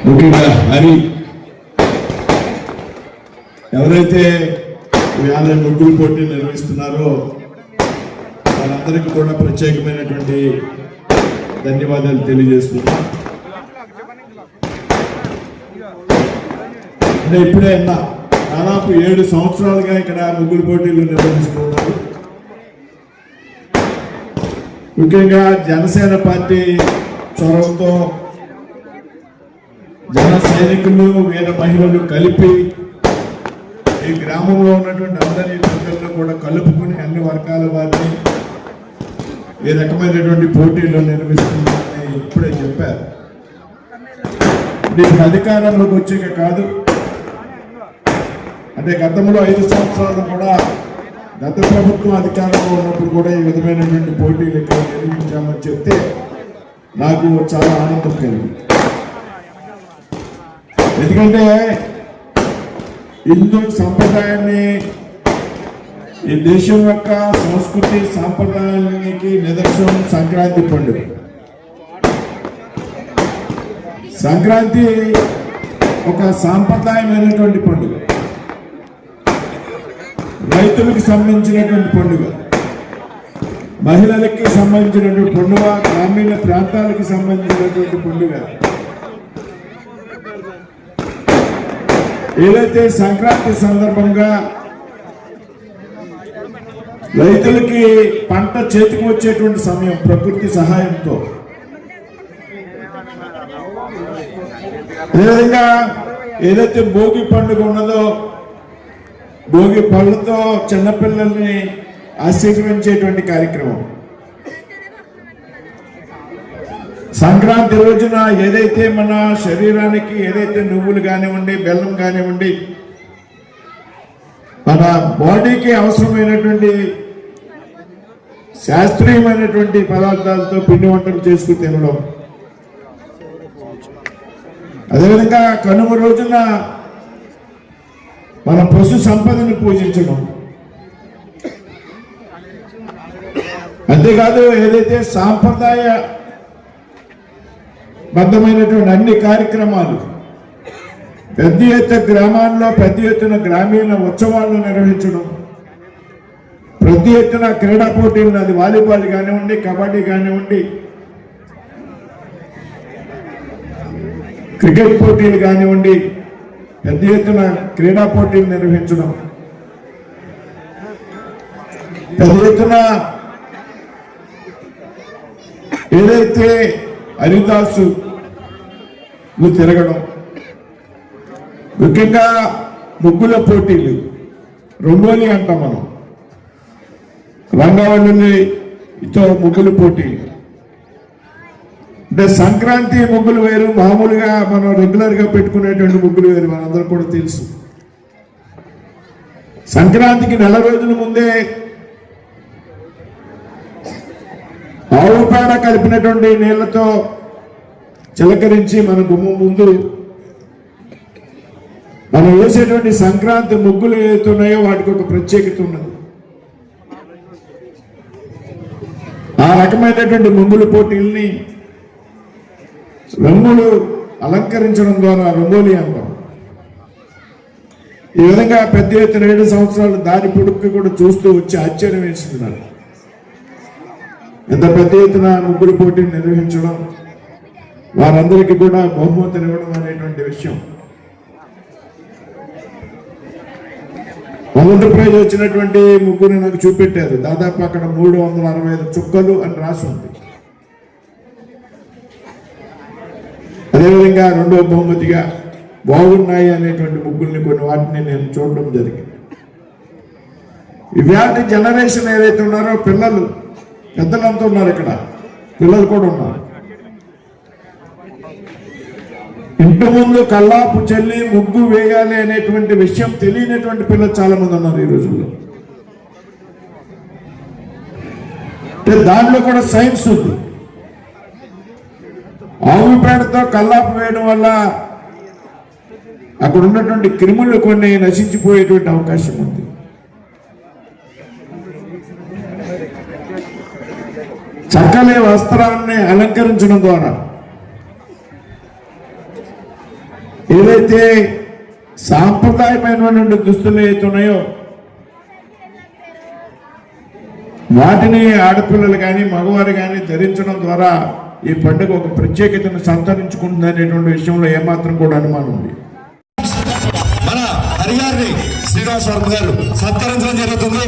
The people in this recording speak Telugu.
ముఖ్యంగా మరి ఎవరైతే ఇవాళ ముగ్గురు పోటీ నిర్వహిస్తున్నారో వాళ్ళందరికీ కూడా ప్రత్యేకమైనటువంటి ధన్యవాదాలు తెలియజేస్తున్నాం. అంటే ఇప్పుడే దాదాపు 7 సంవత్సరాలుగా ఇక్కడ ముగ్గురు పోటీలు నిర్వహిస్తున్నారు. ముఖ్యంగా జనసేన పార్టీ చొరవతో జన సైనికులు వీర మహిళలు కలిపి ఈ గ్రామంలో ఉన్నటువంటి అందరి ప్రజలను కూడా కలుపుకుని అన్ని వర్గాల వారిని ఏ రకమైనటువంటి పోటీలు నిర్వహిస్తుందని ఇప్పుడే చెప్పారు. దీనికి అధికారంలోకి వచ్చాక కాదు, అంటే గతంలో 5 సంవత్సరాలు కూడా గత ప్రభుత్వం అధికారంలో ఉన్నప్పుడు కూడా ఈ విధమైనటువంటి పోటీలు ఇక్కడ నిర్వహించామని చెప్తే నాకు చాలా ఆనందం కలిగింది. ఎందుకంటే హిందూ సంప్రదాయాన్ని, ఈ దేశం యొక్క సంస్కృతి సాంప్రదాయానికి నిదర్శనం సంక్రాంతి పండుగ. సంక్రాంతి ఒక సాంప్రదాయమైనటువంటి పండుగ, రైతులకు సంబంధించినటువంటి పండుగ, మహిళలకి సంబంధించినటువంటి పండుగ, గ్రామీణ ప్రాంతాలకు సంబంధించినటువంటి పండుగ. ఏదైతే సంక్రాంతి సందర్భంగా రైతులకి పంట చేతికి వచ్చేటువంటి సమయం ప్రకృతి సహాయంతో, అదేవిధంగా ఏదైతే భోగి పండుగ ఉన్నదో భోగి పళ్ళతో చిన్నపిల్లల్ని ఆశీర్వదించేటువంటి కార్యక్రమం. సంక్రాంతి రోజున ఏదైతే మన శరీరానికి ఏదైతే నువ్వులు కానివ్వండి, బెల్లం కానివ్వండి, మన బాడీకి అవసరమైనటువంటి శాస్త్రీయమైనటువంటి పదార్థాలతో పిండి వంటలు చేసుకుని తినడం, అదేవిధంగా కనుమ రోజున మన పశు సంపదను పూజించడం, అంతేకాదు ఏదైతే సాంప్రదాయ బద్ధమైనటువంటి అన్ని కార్యక్రమాలు పెద్ద ఎత్తున గ్రామాల్లో పెద్ద ఎత్తున గ్రామీణ ఉత్సవాలను నిర్వహించడం, పెద్ద ఎత్తున క్రీడా పోటీలు, అది వాలీబాల్ కానివ్వండి, కబడ్డీ కానివ్వండి, క్రికెట్ పోటీలు కానివ్వండి, పెద్ద ఎత్తున క్రీడా పోటీలు నిర్వహించడం, పెద్ద ఎత్తున ఏదైతే హరిదాసు తిరగడం, ముఖ్యంగా ముగ్గుల పోటీలు, రంగోలి అంటాం మనం, రంగవల్లితో ముగ్గుల పోటీలు. అంటే సంక్రాంతి ముగ్గులు వేరు, మామూలుగా మనం రెగ్యులర్గా పెట్టుకునేటువంటి ముగ్గులు వేరు, మనందరూ కూడా తెలుసు. సంక్రాంతికి 4 రోజుల ముందే ఆవు పేడ కలిపినటువంటి నీళ్లతో చిలకరించి మన గుమ్మం ముందు మనం వేసేటువంటి సంక్రాంతి ముగ్గులు ఏతున్నాయో వాటికి ఒక ప్రత్యేకత ఉన్నది. ఆ రకమైనటువంటి ముగ్గుల పోటీల్ని రంగులు అలంకరించడం ద్వారా రంగోలి అంటాం. ఈ విధంగా పెద్ద ఎత్తున 7 సంవత్సరాలు దాని పొడుక్కి కూడా చూస్తూ వచ్చి ఆశ్చర్యం వేసింది నాకు. ఎంత పెద్ద ఎత్తున ముగ్గురు పోటీలు నిర్వహించడం, వారందరికీ కూడా బహుమతులు ఇవ్వడం అనేటువంటి విషయం. మొదటి ప్రైజ్ వచ్చినటువంటి ముగ్గురిని నాకు చూపెట్టారు. దాదాపు అక్కడ 365 చుక్కలు అని రాసి ఉంది. అదేవిధంగా రెండవ బహుమతిగా బాగున్నాయి అనేటువంటి ముగ్గుల్ని కొన్ని వాటిని నేను చూడడం జరిగింది. ఇవాటి జనరేషన్ ఏదైతే ఉన్నారో పిల్లలు, పెద్దలంతా ఉన్నారు, ఇక్కడ పిల్లలు కూడా ఉన్నారు. ఇంటి ముందు కల్లాపు చల్లి ముగ్గు వేయాలి అనేటువంటి విషయం తెలియనటువంటి పిల్లలు చాలా మంది ఉన్నారు ఈ రోజుల్లో. దాంట్లో కూడా సైన్స్ ఉంది. ఆవు పేడతో కల్లాపు వేయడం వల్ల అక్కడ ఉన్నటువంటి క్రిములు కొన్ని నశించిపోయేటువంటి అవకాశం ఉంది. చక్కని వస్త్రాన్ని అలంకరించడం ద్వారా ఏదైతే సాంప్రదాయమైనటువంటి దుస్తులు ఏదైతే ఉన్నాయో వాటిని ఆడపిల్లలు కానీ మగవారు కానీ ధరించడం ద్వారా ఈ పండుగ ఒక ప్రత్యేకతను సంతరించుకుంటుంది అనేటువంటి విషయంలో ఏమాత్రం కూడా అనుమానం ఉంది. మన హరిగారిని శ్రీనివాస వర్మ గారు సత్కరించడం జరుగుతుంది.